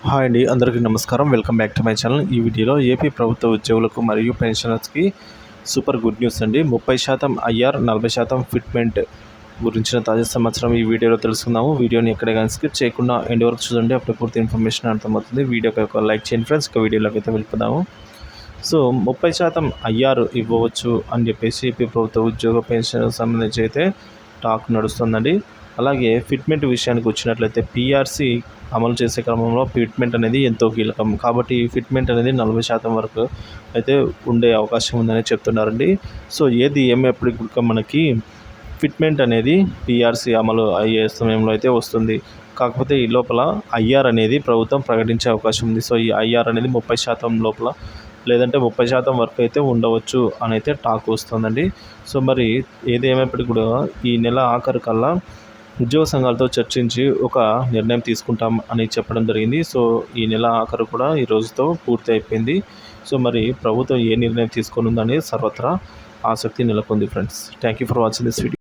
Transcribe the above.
Hi అండి, అందరికీ నమస్కారం. Welcome back to my channel. ఈ వీడియోలో ఏపీ ప్రభుత్వ ఉద్యోగులకు మరియు పెన్షనర్స్కి సూపర్ గుడ్ న్యూస్ అండి. 30% ఐఆర్, 40% ఫిట్మెంట్ గురించిన తాజా సమాచారం ఈ వీడియోలో తెలుసుకుందాము. వీడియోని ఎక్కడ కానీ స్కిప్ చేయకుండా ఎండ్ వరకు చూడండి, అప్పుడు పూర్తి ఇన్ఫర్మేషన్ అర్థమవుతుంది. వీడియోకి ఒక లైక్ చేయండి ఫ్రెండ్స్. ఇక వీడియోలోకి అయితే వెళ్ళిపోదాము. సో 30% ఐఆర్ ఇవ్వవచ్చు అని చెప్పేసి ఏపీ ప్రభుత్వ ఉద్యోగ పెన్షన్ సంబంధించి అయితే టాక్ నడుస్తుందండి. అలాగే ఫిట్మెంట్ విషయానికి వచ్చినట్లయితే పీఆర్సీ అమలు చేసే క్రమంలో ఫిట్మెంట్ అనేది ఎంతో కీలకం. కాబట్టి ఈ ఫిట్మెంట్ అనేది 40% వరకు అయితే ఉండే అవకాశం ఉందని చెప్తున్నారండి. సో ఏది ఏమైనప్పటికీ మనకి ఫిట్మెంట్ అనేది పీఆర్సీ అమలు అయ్యే సమయంలో అయితే వస్తుంది. కాకపోతే ఈ లోపల ఐఆర్ అనేది ప్రభుత్వం ప్రకటించే అవకాశం ఉంది. సో ఈ ఐఆర్ అనేది 30% లోపల లేదంటే 30% వరకు అయితే ఉండవచ్చు అని అయితే టాక్ వస్తుందండి. సో మరి ఏది ఏమైనప్పటికీ కూడా ఈ నెల ఆఖరు కల్లా ఉద్యోగ సంఘాలతో చర్చించి ఒక నిర్ణయం తీసుకుంటాం అని చెప్పడం జరిగింది. సో ఈ నెల ఆఖరు కూడా ఈ రోజుతో పూర్తి అయిపోయింది. సో మరి ప్రభుత్వం ఏ నిర్ణయం తీసుకొనుందని సర్వత్రా ఆసక్తి నెలకొంది friends. Thank you for watching this video.